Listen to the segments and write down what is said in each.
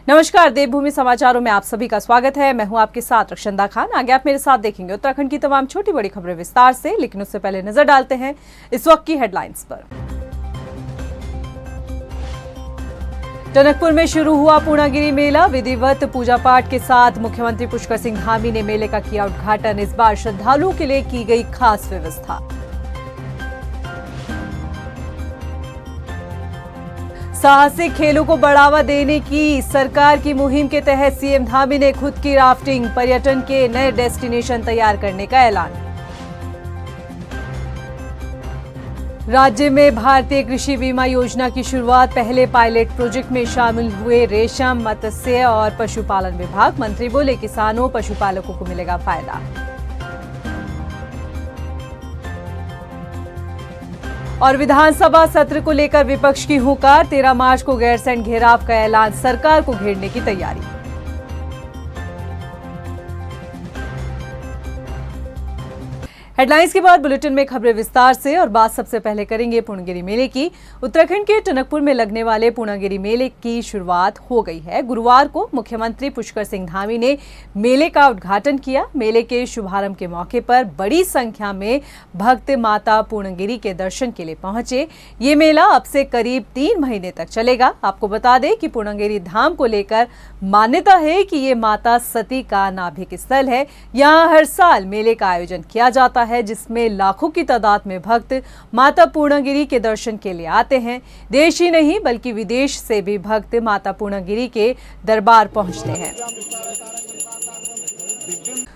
नमस्कार, देवभूमि समाचारों में आप सभी का स्वागत है। मैं हूं आपके साथ रक्षंदा खान। आगे आप मेरे साथ देखेंगे उत्तराखंड की तमाम छोटी बड़ी खबरें विस्तार से, लेकिन उससे पहले नजर डालते हैं इस वक्त की हेडलाइंस पर। टनकपुर में शुरू हुआ पूर्णागिरि मेला। विधिवत पूजा पाठ के साथ मुख्यमंत्री पुष्कर सिंह धामी ने मेले का किया उद्घाटन। इस बार श्रद्धालुओं के लिए की गई खास व्यवस्था। साहसिक खेलों को बढ़ावा देने की सरकार की मुहिम के तहत सीएम धामी ने खुद की राफ्टिंग पर्यटन के नए डेस्टिनेशन तैयार करने का ऐलान। राज्य में भारतीय कृषि बीमा योजना की शुरुआत। पहले पायलट प्रोजेक्ट में शामिल हुए रेशम, मत्स्य और पशुपालन विभाग। मंत्री बोले किसानों, पशुपालकों को मिलेगा फायदा। और विधानसभा सत्र को लेकर विपक्ष की हुंकार। 13 मार्च को गैरसैंण घेराव का ऐलान। सरकार को घेरने की तैयारी। हेडलाइंस के बाद बुलेटिन में खबरें विस्तार से। और बात सबसे पहले करेंगे पूर्णागिरि मेले की। उत्तराखंड के टनकपुर में लगने वाले पूर्णागिरि मेले की शुरुआत हो गई है। गुरुवार को मुख्यमंत्री पुष्कर सिंह धामी ने मेले का उद्घाटन किया। मेले के शुभारंभ के मौके पर बड़ी संख्या में भक्त माता पूर्णागिरि के दर्शन के लिए पहुंचे। ये मेला अब से करीब 3 महीने तक चलेगा। आपको बता दें कि पूर्णागिरि धाम को लेकर मान्यता है कि ये माता सती का नाभिक स्थल है। यहाँ हर साल मेले का आयोजन किया जाता है, जिसमें लाखों की तादाद में भक्त माता पूर्णागिरि के दर्शन के लिए आते हैं। देश ही नहीं बल्कि विदेश से भी भक्त माता पूर्णागिरि के दरबार पहुंचते हैं।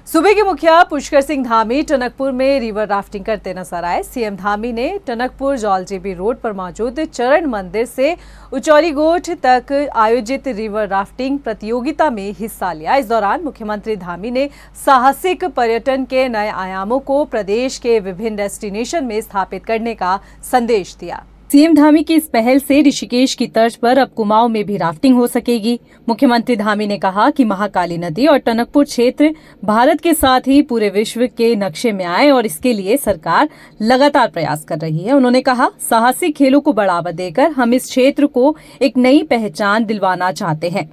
सूबे के मुखिया पुष्कर सिंह धामी टनकपुर में रिवर राफ्टिंग करते नजर आए। सीएम धामी ने टनकपुर जौलजीबी रोड पर मौजूद चरण मंदिर से उचौली गोठ तक आयोजित रिवर राफ्टिंग प्रतियोगिता में हिस्सा लिया। इस दौरान मुख्यमंत्री धामी ने साहसिक पर्यटन के नए आयामों को प्रदेश के विभिन्न डेस्टिनेशन में स्थापित करने का संदेश दिया। सीएम धामी की इस पहल से ऋषिकेश की तर्ज पर अब कुमाऊं में भी राफ्टिंग हो सकेगी। मुख्यमंत्री धामी ने कहा कि महाकाली नदी और टनकपुर क्षेत्र भारत के साथ ही पूरे विश्व के नक्शे में आए और इसके लिए सरकार लगातार प्रयास कर रही है। उन्होंने कहा, साहसिक खेलों को बढ़ावा देकर हम इस क्षेत्र को एक नई पहचान दिलवाना चाहते हैं।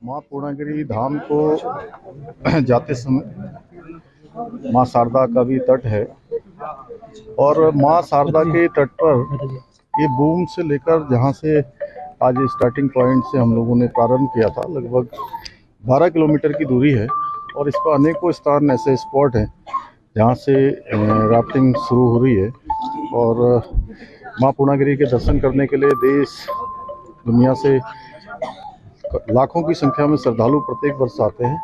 माँ पूर्णागिरि धाम को जाते समय माँ शारदा का भी तट है और माँ शारदा के तट पर ये बूम से लेकर जहाँ से आज स्टार्टिंग पॉइंट से हम लोगों ने प्रारंभ किया था, लगभग 12 किलोमीटर की दूरी है और इस पर अनेकों स्थान ऐसे स्पॉट हैं जहाँ से राफ्टिंग शुरू हो रही है। और माँ पूर्णागिरि के दर्शन करने के लिए देश दुनिया से लाखों की संख्या में श्रद्धालु प्रत्येक वर्ष आते हैं।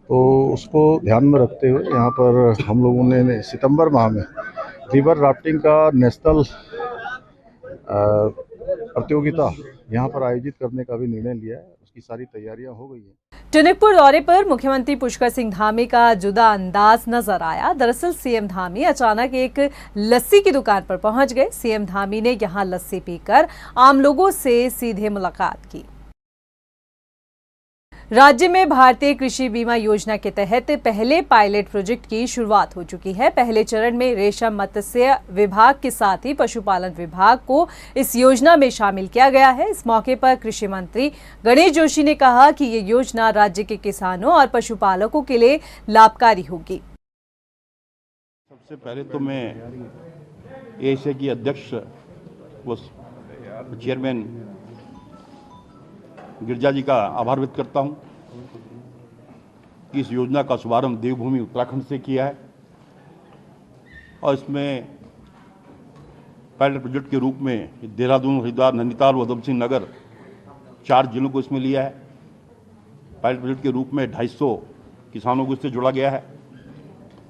तो उसको ध्यान में रखते हुए यहाँ पर हम लोगों ने सितंबर माह में रिवर राफ्टिंग का नेशनल प्रतियोगिता यहाँ पर आयोजित करने का भी निर्णय लिया है। उसकी सारी तैयारियां हो गई हैं। टनकपुर दौरे पर मुख्यमंत्री पुष्कर सिंह धामी का जुदा अंदाज नजर आया। दरअसल सीएम धामी अचानक एक लस्सी की दुकान पर पहुंच गए। सीएम धामी ने यहां लस्सी पीकर आम लोगों से सीधे मुलाकात की। राज्य में भारतीय कृषि बीमा योजना के तहत पहले पायलट प्रोजेक्ट की शुरुआत हो चुकी है। पहले चरण में रेशम, मत्स्य विभाग के साथ ही पशुपालन विभाग को इस योजना में शामिल किया गया है। इस मौके पर कृषि मंत्री गणेश जोशी ने कहा कि ये योजना राज्य के किसानों और पशुपालकों के लिए लाभकारी होगी। सबसे पहले तो मैं एशिया की अध्यक्ष व चेयरमैन गिरजा जी का आभार व्यक्त करता हूं कि इस योजना का शुभारंभ देवभूमि उत्तराखंड से किया है और इसमें पायलट प्रोजेक्ट के रूप में देहरादून, हरिद्वार, नैनीताल, उधम सिंह नगर 4 जिलों को इसमें लिया है। पायलट प्रोजेक्ट के रूप में 250 किसानों को इससे जोड़ा गया है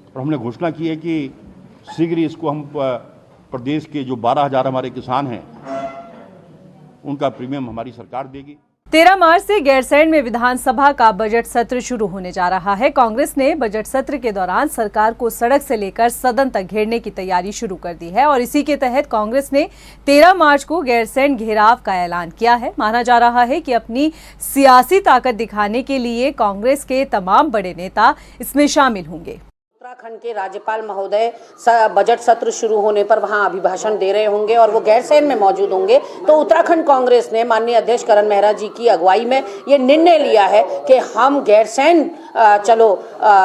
और हमने घोषणा की है कि शीघ्र ही इसको हम प्रदेश के जो 12,000 हमारे किसान हैं उनका प्रीमियम हमारी सरकार देगी। 13 मार्च से गैरसैंण में विधानसभा का बजट सत्र शुरू होने जा रहा है। कांग्रेस ने बजट सत्र के दौरान सरकार को सड़क से लेकर सदन तक घेरने की तैयारी शुरू कर दी है और इसी के तहत कांग्रेस ने 13 मार्च को गैरसैंण घेराव का ऐलान किया है। माना जा रहा है कि अपनी सियासी ताकत दिखाने के लिए कांग्रेस के तमाम बड़े नेता इसमें शामिल होंगे। उत्तराखंड के राज्यपाल महोदय बजट सत्र शुरू होने पर वहां अभिभाषण दे रहे होंगे और वो गैरसैंण में मौजूद होंगे, तो उत्तराखंड कांग्रेस ने माननीय अध्यक्ष करण मेहरा जी की अगुवाई में ये निर्णय लिया है कि हम गैरसैंण चलो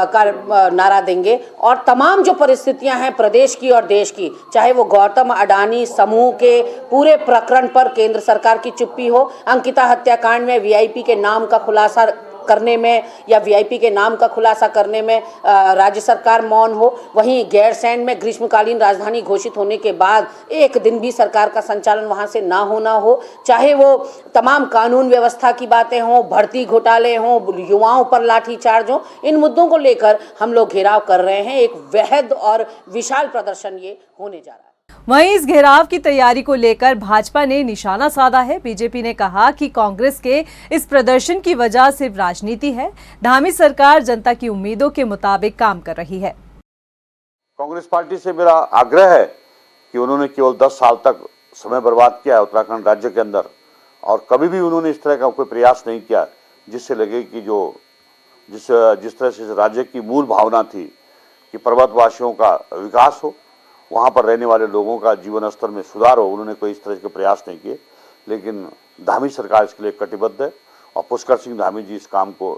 का नारा देंगे और तमाम जो परिस्थितियां हैं प्रदेश की और देश की, चाहे वो गौतम अडानी समूह के पूरे प्रकरण पर केंद्र सरकार की चुप्पी हो, अंकिता हत्याकांड में वीआईपी के नाम का खुलासा करने में या वीआईपी के नाम का खुलासा करने में राज्य सरकार मौन हो, वहीं गैरसैंण में ग्रीष्मकालीन राजधानी घोषित होने के बाद एक दिन भी सरकार का संचालन वहां से ना होना हो, चाहे वो तमाम कानून व्यवस्था की बातें हों, भर्ती घोटाले हों, युवाओं पर लाठीचार्ज हो, इन मुद्दों को लेकर हम लोग घेराव कर रहे हैं। एक वृहद और विशाल प्रदर्शन ये होने जा रहा है। वहीं इस घेराव की तैयारी को लेकर भाजपा ने निशाना साधा है। बीजेपी ने कहा कि कांग्रेस के इस प्रदर्शन की वजह सिर्फ राजनीति है। धामी सरकार जनता की उम्मीदों के मुताबिक काम कर रही है। कांग्रेस पार्टी से मेरा आग्रह है कि उन्होंने केवल 10 साल तक समय बर्बाद किया है उत्तराखंड राज्य के अंदर और कभी भी उन्होंने इस तरह का कोई प्रयास नहीं किया जिससे लगे कि जिस तरह से राज्य की मूल भावना थी कि पर्वतवासियों का विकास हो, वहाँ पर रहने वाले लोगों का जीवन स्तर में सुधार हो, उन्होंने कोई इस तरह के प्रयास नहीं किए। लेकिन धामी सरकार इसके लिए कटिबद्ध है और पुष्कर सिंह धामी जी इस काम को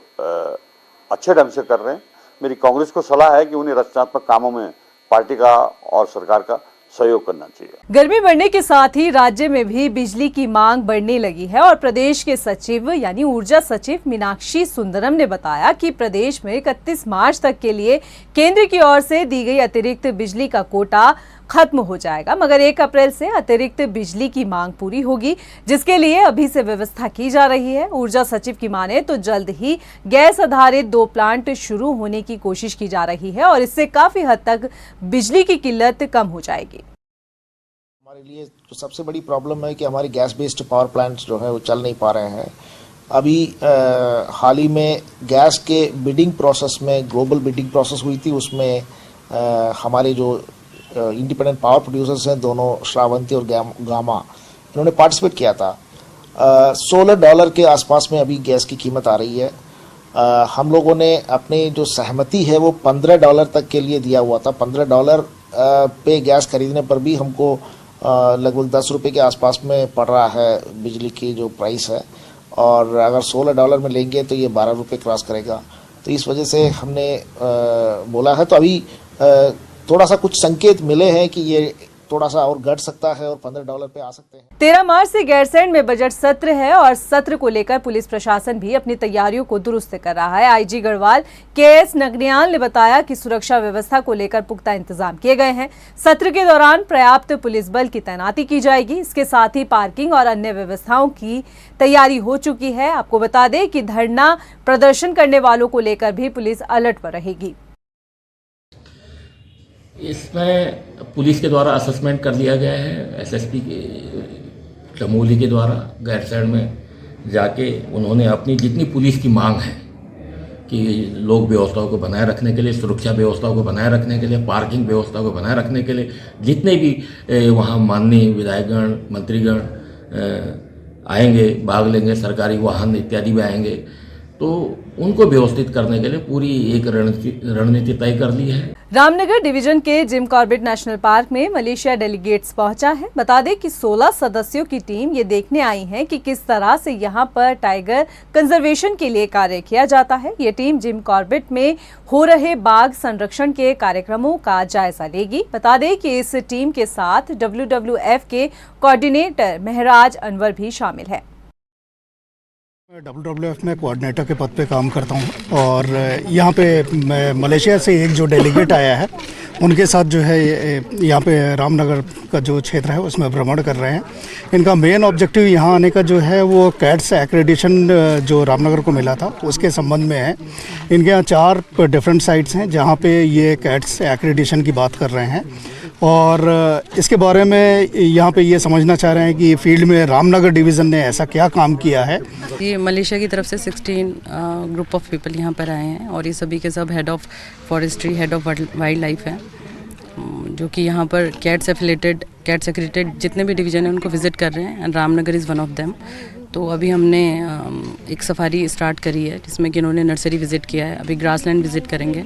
अच्छे ढंग से कर रहे हैं। मेरी कांग्रेस को सलाह है कि उन्हें रचनात्मक कामों में पार्टी का और सरकार का सहयोग करना चाहिए। गर्मी बढ़ने के साथ ही राज्य में भी बिजली की मांग बढ़ने लगी है और प्रदेश के सचिव यानी ऊर्जा सचिव मीनाक्षी सुंदरम ने बताया कि प्रदेश में 31 मार्च तक के लिए केंद्र की ओर से दी गई अतिरिक्त बिजली का कोटा खत्म हो जाएगा, मगर 1 अप्रैल से अतिरिक्त बिजली की मांग पूरी होगी, जिसके लिए अभी से व्यवस्था की जा रही है। ऊर्जा सचिव की माने तो जल्द ही गैस आधारित 2 प्लांट शुरू होने की कोशिश की जा रही है और इससे काफी हद तक बिजली की किल्लत कम हो जाएगी। हमारे लिए तो सबसे बड़ी प्रॉब्लम है कि हमारे गैस बेस्ड पावर प्लांट्स जो है वो चल नहीं पा रहे हैं। अभी हाल ही में गैस के बिडिंग प्रोसेस में ग्लोबल बिडिंग प्रोसेस हुई थी, उसमें हमारे जो इंडिपेंडेंट पावर प्रोड्यूसर्स हैं दोनों श्रावंती और गामा, इन्होंने पार्टिसिपेट किया था। $16 के आसपास में अभी गैस की कीमत आ रही है। हम लोगों ने अपनी जो सहमति है वो $15 तक के लिए दिया हुआ था। $15 पे गैस खरीदने पर भी हमको लगभग 10 रुपये के आसपास में पड़ रहा है बिजली की जो प्राइस है, और अगर $16 में लेंगे तो ये 12 रुपये क्रॉस करेगा। तो इस वजह से हमने बोला है, तो अभी थोड़ा सा कुछ संकेत मिले हैं कि ये थोड़ा सा और घट सकता है और $15 पे आ सकते हैं। 13 मार्च से गैरसैंण में बजट सत्र है और सत्र को लेकर पुलिस प्रशासन भी अपनी तैयारियों को दुरुस्त कर रहा है। आईजी गढ़वाल केएस नगनियाल ने बताया कि सुरक्षा व्यवस्था को लेकर पुख्ता इंतजाम किए गए हैं। सत्र के दौरान पर्याप्त पुलिस बल की तैनाती की जाएगी। इसके साथ ही पार्किंग और अन्य व्यवस्थाओं की तैयारी हो चुकी है। आपको बता दें कि धरना प्रदर्शन करने वालों को लेकर भी पुलिस अलर्ट पर रहेगी। इसमें पुलिस के द्वारा असेसमेंट कर लिया गया है। एसएसपी चमोली के द्वारा गैरसैंण में जाके उन्होंने अपनी जितनी पुलिस की मांग है कि लोक व्यवस्थाओं को बनाए रखने के लिए, सुरक्षा व्यवस्थाओं को बनाए रखने के लिए, पार्किंग व्यवस्था को बनाए रखने के लिए जितने भी वहाँ माननीय विधायकगण मंत्रीगण आएंगे, भाग लेंगे, सरकारी वाहन इत्यादि भी आएंगे, तो उनको व्यवस्थित करने के लिए पूरी एक रणनीति तय कर ली है। रामनगर डिवीजन के जिम कॉर्बेट नेशनल पार्क में मलेशिया डेलीगेट्स पहुंचा है। बता दें कि 16 सदस्यों की टीम ये देखने आई है कि किस तरह से यहां पर टाइगर कंजर्वेशन के लिए कार्य किया जाता है। ये टीम जिम कॉर्बेट में हो रहे बाघ संरक्षण के कार्यक्रमों का जायजा लेगी। बता दें कि इस टीम के साथ WWF के कोऑर्डिनेटर महराज अनवर भी शामिल है। WWF में कोऑर्डिनेटर के पद पे काम करता हूँ और यहाँ पे मलेशिया से एक जो डेलीगेट आया है उनके साथ जो है यहाँ पे रामनगर का जो क्षेत्र है उसमें भ्रमण कर रहे हैं। इनका मेन ऑब्जेक्टिव यहाँ आने का जो है वो कैट्स एक्रेडिशन जो रामनगर को मिला था उसके संबंध में है। इनके यहाँ 4 डिफरेंट साइट्स हैं जहाँ पे ये कैट्स एक्रेडिशन की बात कर रहे हैं और इसके बारे में यहाँ पे ये समझना चाह रहे हैं कि फील्ड में रामनगर डिवीज़न ने ऐसा क्या काम किया है। ये मलेशिया की तरफ से 16 ग्रुप ऑफ पीपल यहाँ पर आए हैं और ये सभी के सब head of forestry, head of wild life हैं, जो कि यहाँ पर कैट्स एक्रेडिटेड जितने भी डिवीज़न हैं उनको विज़िट कर रहे हैं and Ramnagar is one of them. तो अभी हमने एक सफारी स्टार्ट करी है जिसमें कि इन्होंने नर्सरी विज़िट किया है, अभी ग्रासलैंड विज़िट करेंगे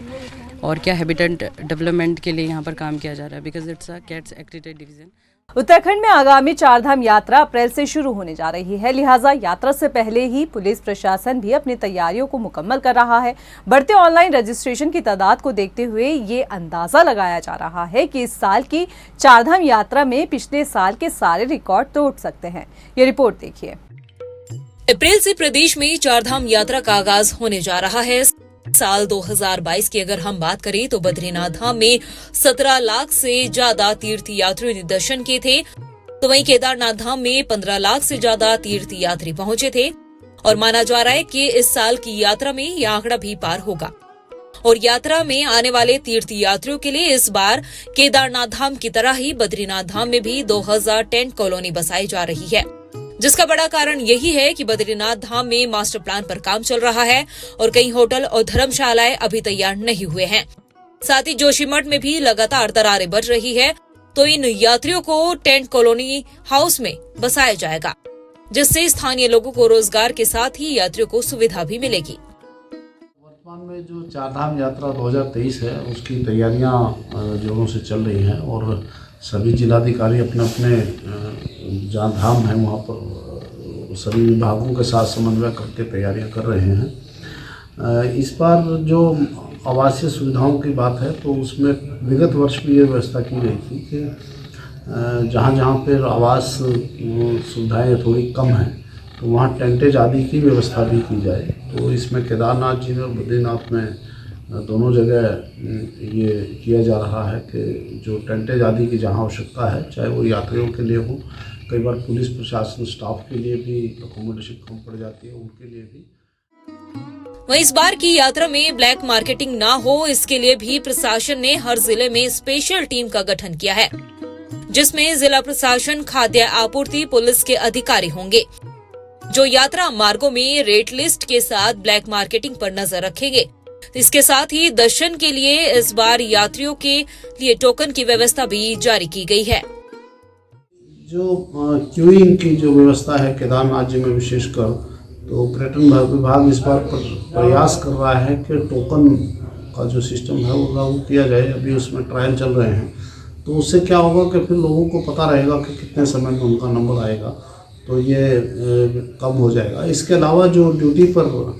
और क्या हैबिटेट डेवलपमेंट के लिए यहाँ पर काम किया जा रहा है, because it's a cats accredited division. Uttarakhand में आगामी चारधाम यात्रा अप्रैल से शुरू होने जा रही है, लिहाजा यात्रा से पहले ही पुलिस प्रशासन भी अपनी तैयारियों को मुकम्मल कर रहा है। बढ़ते ऑनलाइन रजिस्ट्रेशन की तादाद को देखते हुए ये अंदाजा लगाया जा रहा है कि इस साल की चारधाम यात्रा में पिछले साल के सारे रिकॉर्ड तोड़ सकते हैं। ये रिपोर्ट देखिए। अप्रैल से प्रदेश में चारधाम यात्रा का आगाज होने जा रहा है। साल 2022 की अगर हम बात करें तो बद्रीनाथ धाम में 17 लाख से ज्यादा तीर्थ यात्रियों ने दर्शन किए थे, तो वहीं केदारनाथ धाम में 15 लाख से ज्यादा तीर्थ यात्री पहुंचे थे और माना जा रहा है कि इस साल की यात्रा में यह आंकड़ा भी पार होगा। और यात्रा में आने वाले तीर्थ यात्रियों के लिए इस बार केदारनाथ धाम की तरह ही बद्रीनाथ धाम में भी 2000 टेंट कॉलोनी बसाई जा रही है, जिसका बड़ा कारण यही है कि बद्रीनाथ धाम में मास्टर प्लान पर काम चल रहा है और कई होटल और धर्मशालाएं अभी तैयार नहीं हुए हैं। साथ ही जोशीमठ में भी लगातार दरारें बढ़ रही है, तो इन यात्रियों को टेंट कॉलोनी हाउस में बसाया जाएगा, जिससे स्थानीय लोगों को रोजगार के साथ ही यात्रियों को सुविधा भी मिलेगी। वर्तमान में जो चारधाम यात्रा 2023 है उसकी तैयारियां जोरों से चल रही हैं और सभी जिलाधिकारी अपने अपने जहाँ धाम है वहाँ पर सभी विभागों के साथ समन्वय करके तैयारियां कर रहे हैं। इस बार जो आवासीय सुविधाओं की बात है तो उसमें विगत वर्ष भी ये व्यवस्था की गई थी कि जहाँ जहाँ पर आवास सुविधाएं थोड़ी कम हैं तो वहाँ टेंटेज आदि की व्यवस्था भी की जाए। तो इसमें केदारनाथ जी में और बद्रीनाथ में दोनों जगह ये किया जा रहा है कि जो टेंटेज आदि की जहाँ आवश्यकता है, चाहे वो यात्रियों के लिए हो, कई बार पुलिस प्रशासन स्टाफ के लिए भी अकोमोडेशन कम पड़ जाती है, उनके लिए भी। वहीं इस बार की यात्रा में ब्लैक मार्केटिंग ना हो, इसके लिए भी प्रशासन ने हर जिले में स्पेशल टीम का गठन किया है, जिसमें जिला प्रशासन, खाद्य आपूर्ति, पुलिस के अधिकारी होंगे, जो यात्रा मार्गों में रेट लिस्ट के साथ ब्लैक मार्केटिंग पर नजर रखेंगे। इसके साथ ही दर्शन के लिए इस बार यात्रियों के लिए टोकन की व्यवस्था भी जारी की गई है। जो क्यूइंग की जो व्यवस्था है केदारनाथ जी में विशेषकर, तो पर्यटन विभाग इस बार प्रयास कर रहा है कि टोकन का जो सिस्टम है वो लागू किया जाए। अभी उसमें ट्रायल चल रहे हैं, तो उससे क्या होगा कि फिर लोगों को पता रहेगा कि कितने समय में उनका नंबर आएगा, तो ये कम हो जाएगा। इसके अलावा जो ड्यूटी पर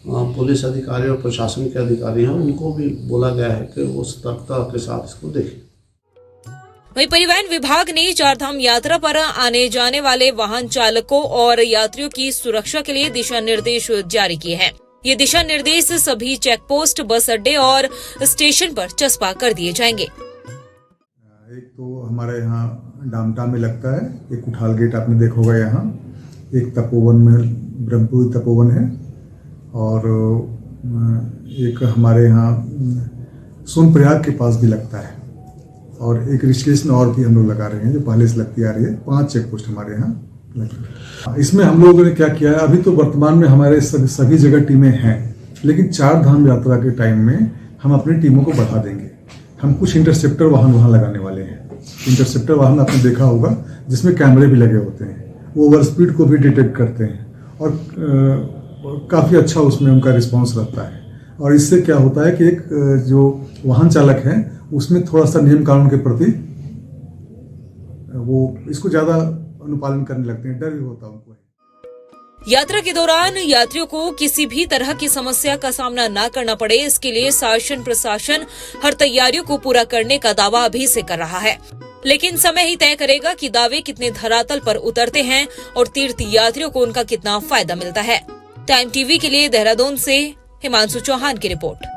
पुलिस अधिकारी और प्रशासन के अधिकारी हैं उनको भी बोला गया है कि वो सतर्कता के साथ इसको देखें। वहीं परिवहन विभाग ने चारधाम यात्रा पर आने जाने वाले वाहन चालकों और यात्रियों की सुरक्षा के लिए दिशा निर्देश जारी किए हैं। ये दिशा निर्देश सभी चेक पोस्ट, बस अड्डे और स्टेशन पर चस्पा कर दिए जाएंगे। एक तो हमारे यहाँ डामटा में लगता है, एक उठाल गेट आपने देखा होगा यहाँ, एक तपोवन में ब्रह्मपुर तपोवन है, और एक हमारे यहाँ सोनप्रयाग के पास भी लगता है, और एक ऋषिकेश में और भी हम लोग लगा रहे हैं जो पहले से लगती आ रही है। 5 चेक पोस्ट हमारे यहाँ लगी है। इसमें हम लोगों ने क्या किया है, अभी तो वर्तमान में हमारे सभी जगह टीमें हैं, लेकिन चारधाम यात्रा के टाइम में हम अपनी टीमों को बढ़ा देंगे। हम कुछ इंटरसेप्टर वाहन वहाँ लगाने वाले हैं। इंटरसेप्टर वाहन आपने देखा होगा जिसमें कैमरे भी लगे होते हैं, वो ओवर स्पीड को भी डिटेक्ट करते हैं और काफ़ी अच्छा उसमें उनका रिस्पांस रहता है। और इससे क्या होता है कि एक जो वाहन चालक है उसमें थोड़ा सा नियम कानून के प्रति वो इसको ज़्यादा अनुपालन करने लगते हैं, डर भी होता है उनको। यात्रा के दौरान यात्रियों को किसी भी तरह की समस्या का सामना न करना पड़े, इसके लिए शासन प्रशासन हर तैयारियों को पूरा करने का दावा अभी से कर रहा है, लेकिन समय ही तय करेगा कि दावे कितने धरातल पर उतरते हैं और तीर्थ यात्रियों को उनका कितना फायदा मिलता है। टाइम टीवी के लिए देहरादून से हिमांशु चौहान की रिपोर्ट।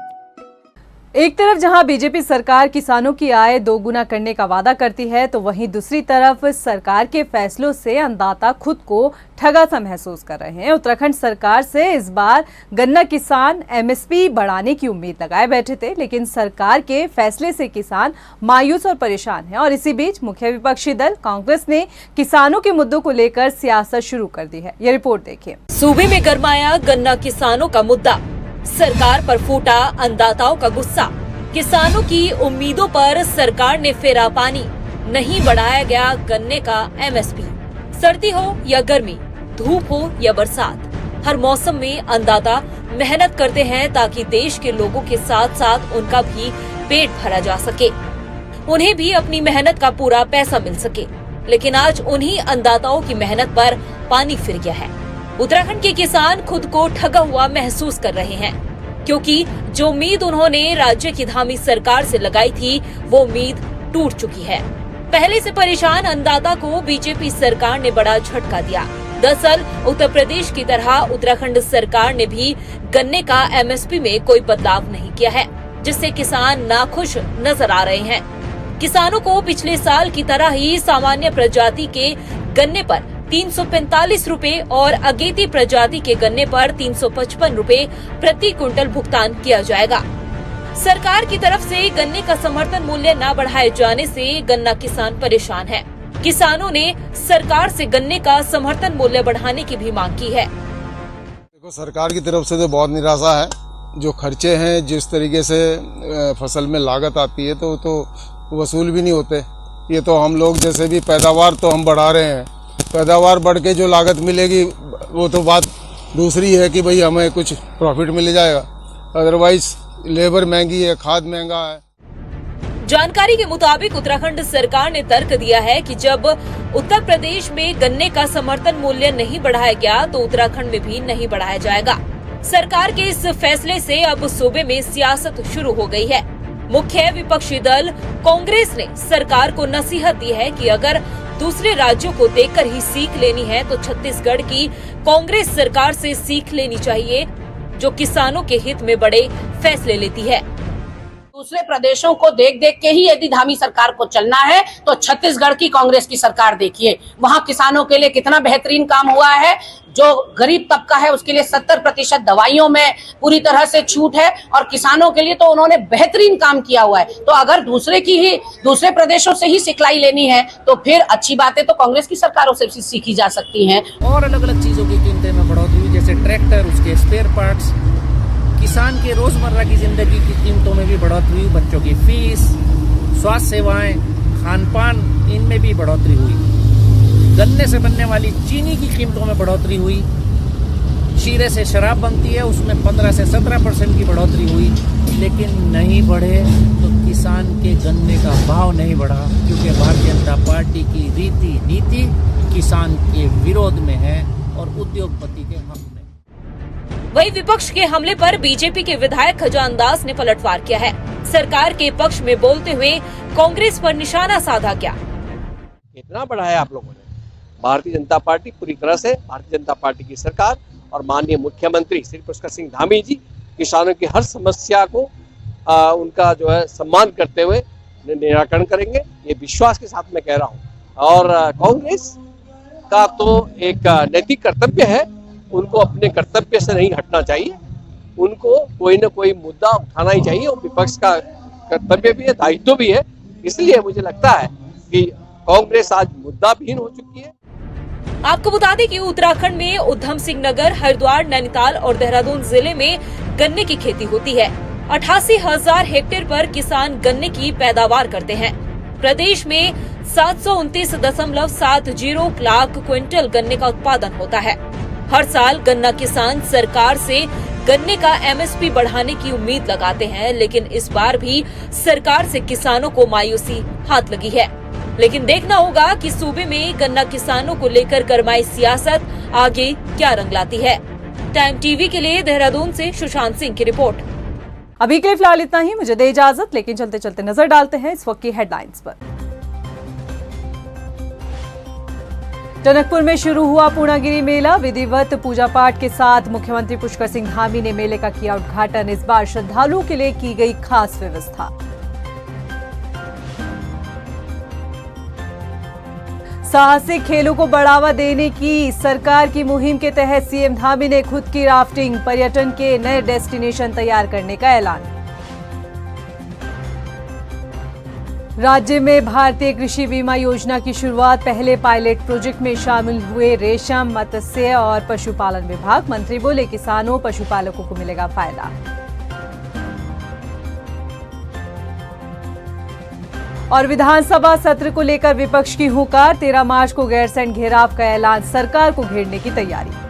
एक तरफ जहां बीजेपी सरकार किसानों की आय दोगुना करने का वादा करती है, तो वहीं दूसरी तरफ सरकार के फैसलों से अन्नदाता खुद को ठगा सा महसूस कर रहे हैं। उत्तराखंड सरकार से इस बार गन्ना किसान एमएसपी बढ़ाने की उम्मीद लगाए बैठे थे, लेकिन सरकार के फैसले से किसान मायूस और परेशान हैं। और इसी बीच मुख्य विपक्षी दल कांग्रेस ने किसानों के मुद्दों को लेकर सियासत शुरू कर दी है। ये रिपोर्ट देखिए। सूबे में गरमाया गन्ना किसानों का मुद्दा, सरकार पर फूटा अन्नदाताओं का गुस्सा। किसानों की उम्मीदों पर सरकार ने फेरा पानी, नहीं बढ़ाया गया गन्ने का एमएसपी। सर्दी हो या गर्मी, धूप हो या बरसात, हर मौसम में अन्नदाता मेहनत करते हैं ताकि देश के लोगों के साथ साथ उनका भी पेट भरा जा सके, उन्हें भी अपनी मेहनत का पूरा पैसा मिल सके। लेकिन आज उन्हीं अन्नदाताओं की मेहनत पर पानी फिर गया है। उत्तराखंड के किसान खुद को ठगा हुआ महसूस कर रहे हैं, क्योंकि जो उम्मीद उन्होंने राज्य की धामी सरकार से लगाई थी वो उम्मीद टूट चुकी है। पहले से परेशान अन्नदाता को बीजेपी सरकार ने बड़ा झटका दिया। दरअसल उत्तर प्रदेश की तरह उत्तराखंड सरकार ने भी गन्ने का एमएसपी में कोई बदलाव नहीं किया है, जिससे किसान नाखुश नजर आ रहे हैं। किसानों को पिछले साल की तरह ही सामान्य प्रजाति के गन्ने पर 345 रुपए और अगेती प्रजाति के गन्ने पर 355 रुपए प्रति क्विंटल भुगतान किया जाएगा। सरकार की तरफ से गन्ने का समर्थन मूल्य न बढ़ाए जाने से गन्ना किसान परेशान है। किसानों ने सरकार से गन्ने का समर्थन मूल्य बढ़ाने की भी मांग की है। देखो, सरकार की तरफ से तो बहुत निराशा है। जो खर्चे हैं, जिस तरीके से फसल में लागत आती है तो वसूल भी नहीं होते। ये तो हम लोग जैसे भी पैदावार तो हम बढ़ा रहे हैं, पैदावार बढ़ के जो लागत मिलेगी वो तो बात दूसरी है कि भाई हमें कुछ प्रॉफिट मिल जाएगा, अदरवाइज लेबर महंगी है, खाद महंगा है। जानकारी के मुताबिक उत्तराखंड सरकार ने तर्क दिया है कि जब उत्तर प्रदेश में गन्ने का समर्थन मूल्य नहीं बढ़ाया गया तो उत्तराखंड में भी नहीं बढ़ाया जाएगा। सरकार के इस फैसले से अब सूबे में सियासत शुरू हो गई है। मुख्य विपक्षी दल कांग्रेस ने सरकार को नसीहत दी है कि अगर दूसरे राज्यों को देखकर ही सीख लेनी है तो छत्तीसगढ़ की कांग्रेस सरकार से सीख लेनी चाहिए, जो किसानों के हित में बड़े फैसले लेती है। दूसरे प्रदेशों को देख देख के ही यदि धामी सरकार को चलना है तो छत्तीसगढ़ की कांग्रेस की सरकार देखिए, वहां किसानों के लिए कितना बेहतरीन काम हुआ है। जो गरीब तबका है उसके लिए 70% दवाइयों में पूरी तरह से छूट है और किसानों के लिए तो उन्होंने बेहतरीन काम किया हुआ है। तो अगर दूसरे प्रदेशों से ही सिखलाई लेनी है तो फिर अच्छी बातें तो कांग्रेस की सरकारों से सीखी जा सकती हैं। और अलग अलग चीजों की कीमतें में बढ़ोतरी हुई, जैसे ट्रैक्टर, उसके स्पेयर पार्ट्स, किसान के रोजमर्रा की जिंदगी की कीमतों में भी बढ़ोतरी हुई, बच्चों की फीस, स्वास्थ्य सेवाएं, खान पान, इनमें भी बढ़ोतरी हुई। गन्ने से बनने वाली चीनी की कीमतों में बढ़ोतरी हुई। शीरे से शराब बनती है, उसमें 15 से 17% की बढ़ोतरी हुई। लेकिन नहीं बढ़े तो किसान के गन्ने का भाव नहीं बढ़ा, क्योंकि भारतीय जनता पार्टी की नीति किसान के विरोध में है और उद्योगपति के हक में। वहीं विपक्ष के हमले पर बीजेपी के विधायक खजान दास ने पलटवार किया है। सरकार के पक्ष में बोलते हुए कांग्रेस पर निशाना साधा। क्या इतना बढ़ाया आप लोगों ने? भारतीय जनता पार्टी पूरी तरह से, भारतीय जनता पार्टी की सरकार और माननीय मुख्यमंत्री श्री पुष्कर सिंह धामी जी किसानों की हर समस्या को उनका जो है सम्मान करते हुए निराकरण करेंगे, ये विश्वास के साथ मैं कह रहा हूँ। और कांग्रेस का तो एक नैतिक कर्तव्य है, उनको अपने कर्तव्य से नहीं हटना चाहिए, उनको कोई न कोई मुद्दा उठाना ही चाहिए और विपक्ष का कर्तव्य भी है, दायित्व भी है। इसलिए मुझे लगता है कि कांग्रेस आज मुद्दाविहीन हो चुकी है। आपको बता दें कि उत्तराखंड में उधम सिंह नगर, हरिद्वार, नैनीताल और देहरादून जिले में गन्ने की खेती होती है। 88,000 हेक्टेयर पर किसान गन्ने की पैदावार करते हैं। प्रदेश में 729.70 लाख क्विंटल गन्ने का उत्पादन होता है। हर साल गन्ना किसान सरकार से गन्ने का एमएसपी बढ़ाने की उम्मीद लगाते हैं, लेकिन इस बार भी सरकार से किसानों को मायूसी हाथ लगी है। लेकिन देखना होगा कि सूबे में गन्ना किसानों को लेकर गरमाई सियासत आगे क्या रंग लाती है। टाइम टीवी के लिए देहरादून से सुशांत सिंह की रिपोर्ट। अभी के लिए फिलहाल इतना ही, मुझे दे इजाजत, लेकिन चलते चलते नजर डालते हैं इस वक्त की हेडलाइंस पर। टनकपुर में शुरू हुआ पूर्णागिरि मेला, विधिवत पूजा पाठ के साथ मुख्यमंत्री पुष्कर सिंह धामी ने मेले का किया उद्घाटन। इस बार श्रद्धालुओं के लिए की गई खास व्यवस्था। साहसिक खेलों को बढ़ावा देने की सरकार की मुहिम के तहत सीएम धामी ने खुद की राफ्टिंग पर्यटन के नए डेस्टिनेशन तैयार करने का ऐलान। राज्य में भारतीय कृषि बीमा योजना की शुरुआत, पहले पायलट प्रोजेक्ट में शामिल हुए रेशम, मत्स्य और पशुपालन विभाग। मंत्री बोले किसानों, पशुपालकों को मिलेगा फायदा। और विधानसभा सत्र को लेकर विपक्ष की हुंकार, 13 मार्च को गैरसैंण घेराव का ऐलान, सरकार को घेरने की तैयारी।